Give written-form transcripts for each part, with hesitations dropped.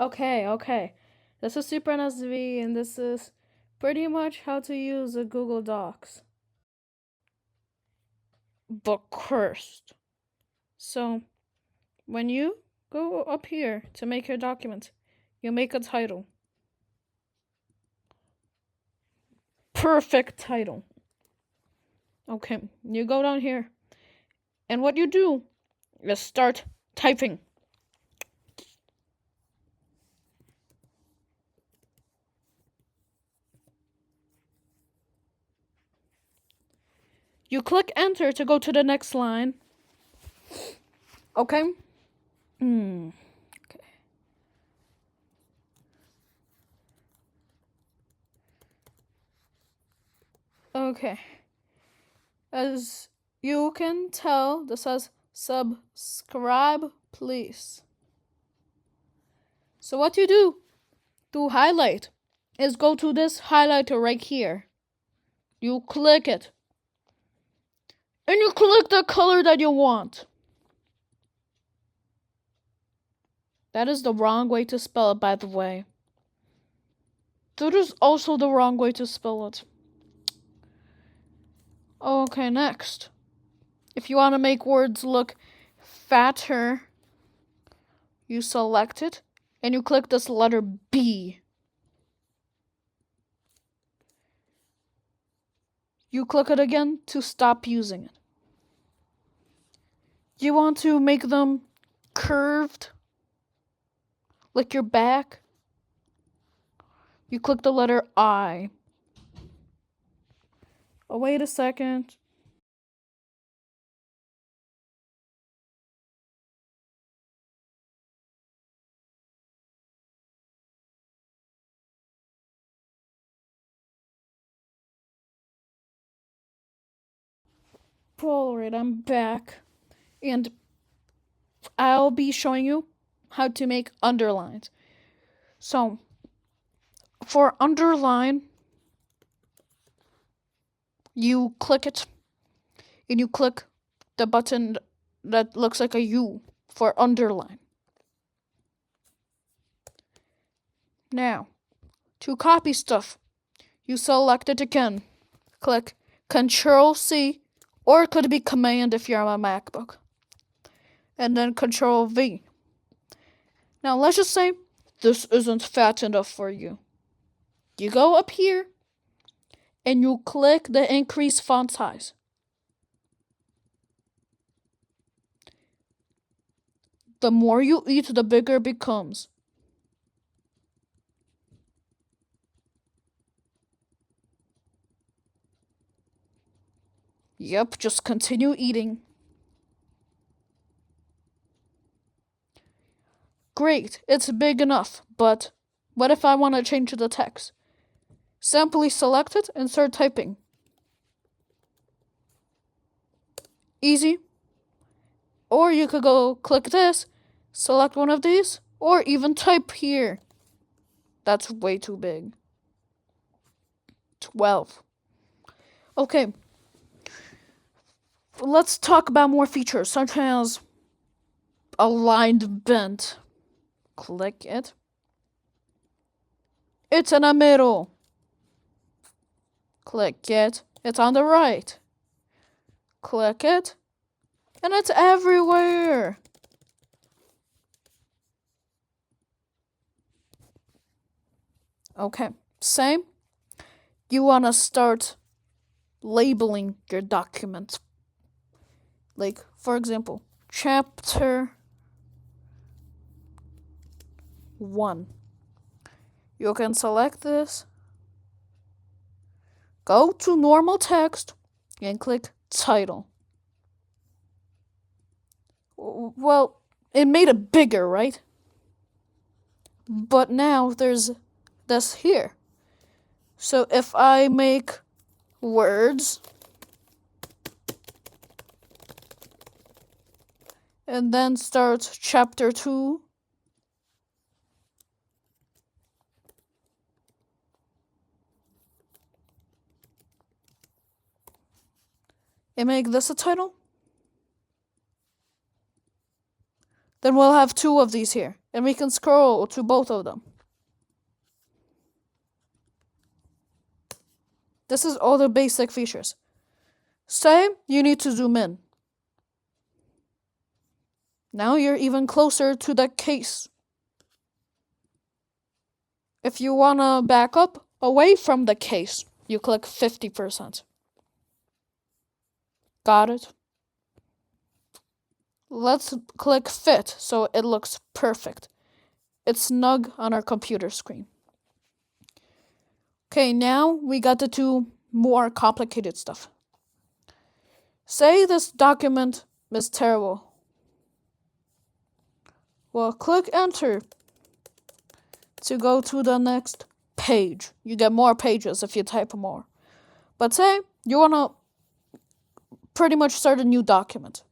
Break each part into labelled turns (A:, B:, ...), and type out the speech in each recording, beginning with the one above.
A: Okay. This is Super NSV, and this is pretty much how to use a Google Docs. But first, so when you go up here to make your document, you make a title. Perfect title. Okay, you go down here, and what you do is start typing. You click enter to go to the next line. Okay? Okay. Okay. As you can tell, this says subscribe, please. So what you do to highlight is go to this highlighter right here. You click it. And you click the color that you want. That is the wrong way to spell it, by the way. That is also the wrong way to spell it. Okay, next. If you want to make words look fatter, you select it and you click this letter B. You click it again to stop using it. You want to make them curved, like your back. You click the letter I. Oh, wait a second. Alright, I'm back. And I'll be showing you how to make underlines. So, for underline, you click it and you click the button that looks like a U for underline. Now, to copy stuff, you select it again. Click Control C, or it could be Command if you're on a MacBook. And then Control V. Now, let's just say this isn't fat enough for you. You go up here and you click the increase font size. The more you eat, the bigger it becomes. Yep, just continue eating. Great, it's big enough, but what if I want to change the text? Simply select it and start typing. Easy. Or you could go click this, select one of these, or even type here. That's way too big. 12. Okay. Let's talk about more features, such as aligned bent. Click it. It's in the middle. Click it. It's on the right. Click it. And it's everywhere. Okay, same. You want to start labeling your documents. Like, for example, chapter 1. You can select this, go to normal text, and click title. Well, it made it bigger, right? But now there's this here. So if I make words and then start chapter 2, and make this a title, Then we'll have 2 of these here, and we can scroll to both of them. This is all the basic features. Say you need to zoom in. Now you're even closer to the case. If you want to back up away from the case, you click 50%. Got it? Let's click fit so it looks perfect. It's snug on our computer screen. Okay, now we got to do more complicated stuff. Say this document is terrible. Well, click enter to go to the next page. You get more pages if you type more. But say you want to pretty much start a new document.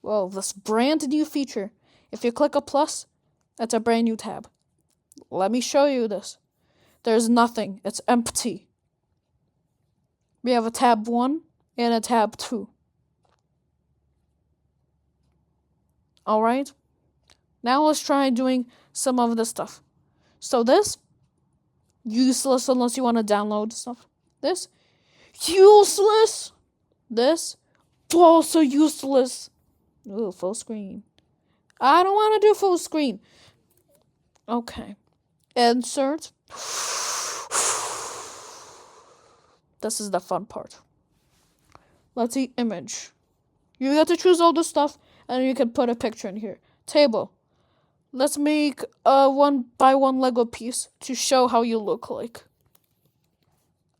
A: Well, this brand new feature, if you click a plus, that's a brand new tab. Let me show you this. There's nothing. It's empty. We have a tab 1 and a tab 2. Alright? Now let's try doing some of this stuff. So this, useless unless you want to download stuff. This, useless. This, also useless. Ooh, full screen. I don't want to do full screen. Okay. Insert. This is the fun part. Let's see image. You get to choose all the stuff, and you can put a picture in here. Table. Let's make a 1x1 Lego piece to show how you look like.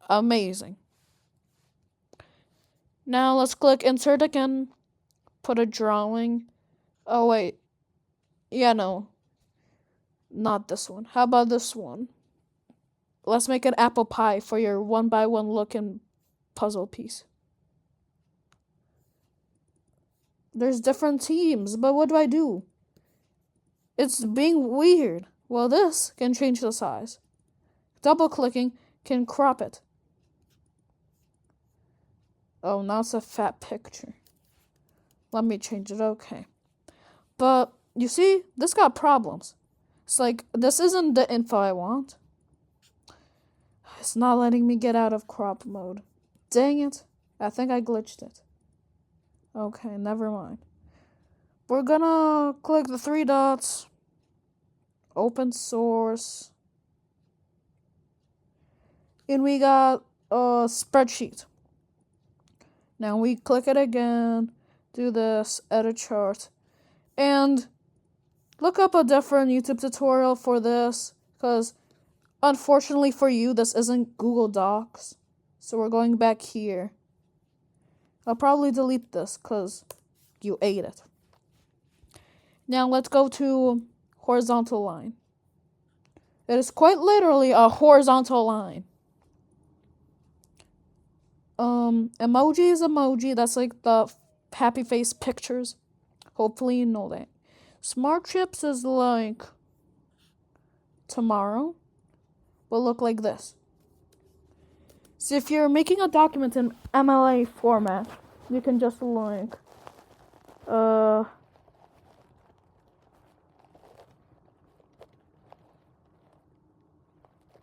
A: Amazing. Now let's click insert again. Put a drawing. Oh wait. Yeah, no. Not this one. How about this one? Let's make an apple pie for your 1x1 looking puzzle piece. There's different teams, but what do I do? It's being weird. Well, this can change the size. Double clicking can crop it. Oh, now it's a fat picture. Let me change it. Okay. But, you see, this got problems. It's like, this isn't the info I want. It's not letting me get out of crop mode. Dang it. I think I glitched it. Okay, never mind. We're gonna click the 3 dots. Open source. And we got a spreadsheet. Now we click it again. Do this. Edit chart. And look up a different YouTube tutorial for this. Because unfortunately for you, this isn't Google Docs. So we're going back here. I'll probably delete this because you ate it. Now let's go to horizontal line. It is quite literally a horizontal line. Emoji is emoji. That's like the happy face pictures. Hopefully you know that. Smart chips is like tomorrow. Will look like this. So if you're making a document in MLA format, you can just like oh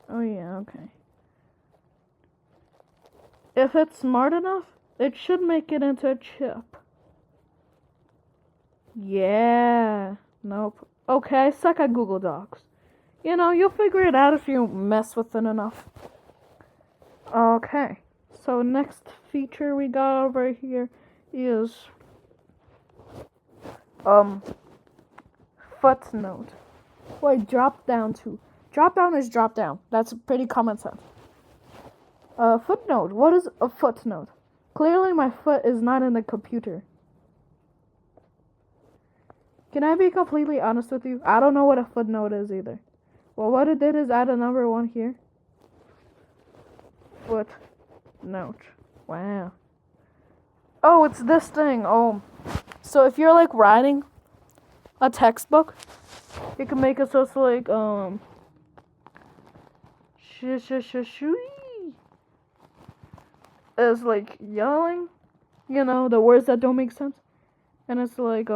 A: yeah, okay. If it's smart enough, it should make it into a chip. Yeah. Nope. Okay, I suck at Google Docs. You know, you'll figure it out if you mess with it enough. Okay. So next feature we got over here is footnote. Wait, drop down to. Drop down is drop down. That's pretty common sense. Footnote. What is a footnote? Clearly my foot is not in the computer. Can I be completely honest with you? I don't know what a footnote is either. Well, what it did is add a number 1 here. Footnote. Wow. Oh, it's this thing. Oh. So if you're like writing a textbook, you can make it so it's like, is like yelling, you know, the words that don't make sense. And it's like,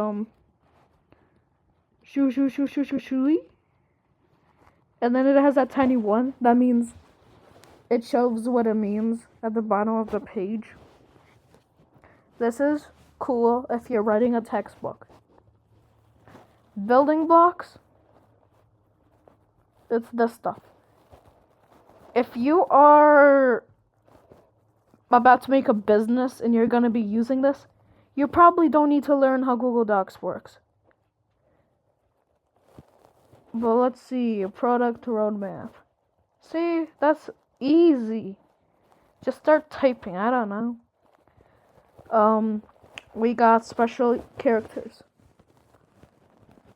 A: Shoo shoo shoo shoo shoo shoo. And then it has that tiny one. That means it shows what it means at the bottom of the page. This is cool if you're writing a textbook. Building blocks. It's this stuff. If you are about to make a business and you're going to be using this, you probably don't need to learn how Google Docs works. But let's see, product roadmap. See, that's easy. Just start typing, I don't know. We got special characters.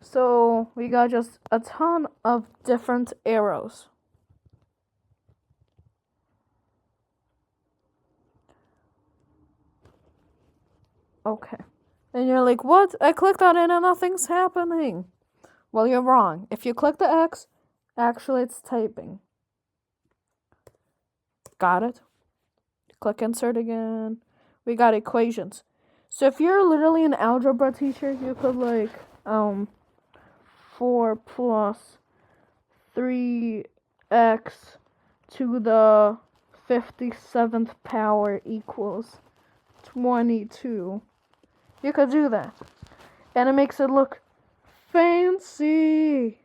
A: So, we got just a ton of different arrows. Okay. And you're like, what? I clicked on it and nothing's happening. Well, you're wrong. If you click the X, actually it's typing. Got it? Click insert again. We got equations. So if you're literally an algebra teacher, you could like 4 plus 3x to the 57th power equals 22. You could do that. And it makes it look fancy.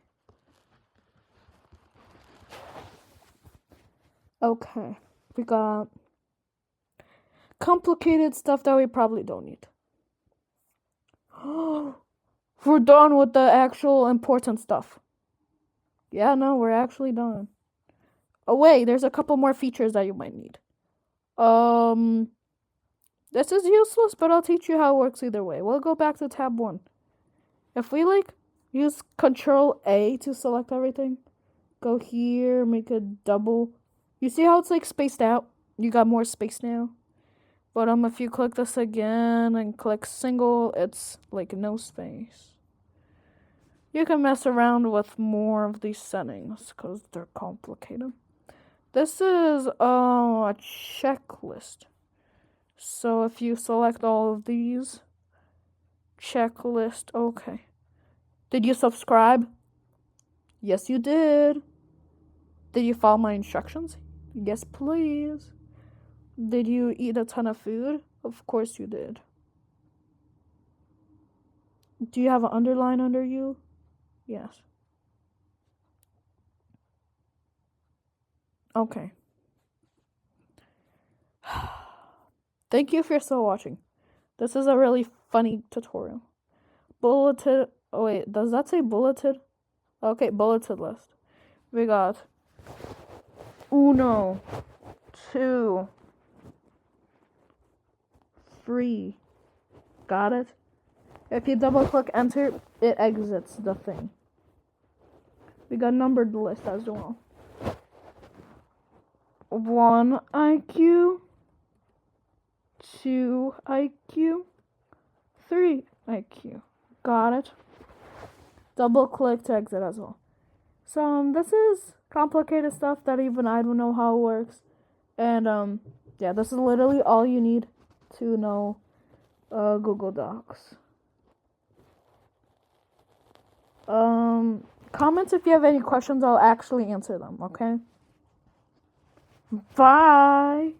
A: Okay. We got complicated stuff that we probably don't need. We're done with the actual important stuff. Yeah, no, we're actually done. Oh, wait, there's a couple more features that you might need. This is useless, but I'll teach you how it works either way. We'll go back to tab 1. If we, use Control A to select everything, go here, make a double. You see how it's, spaced out? You got more space now. But, if you click this again and click single, it's, no space. You can mess around with more of these settings, because they're complicated. This is, a checklist. So if you select all of these, checklist, okay. Did you subscribe? Yes, you did. Did you follow my instructions? Yes, please. Did you eat a ton of food? Of course you did. Do you have an underline under you? Yes. Okay. Thank you for still watching. This is a really funny tutorial. Bulleted. Oh, wait. Does that say bulleted? Okay, bulleted list. We got 1, 2, 3. Got it? If you double click enter, it exits the thing. We got numbered list as well. 1 IQ. 2 IQ, 3 IQ. Got it. Double click to exit as well. So this is complicated stuff that even I don't know how it works. And yeah, this is literally all you need to know Google Docs. Comment if you have any questions. I'll actually answer them, okay? Bye.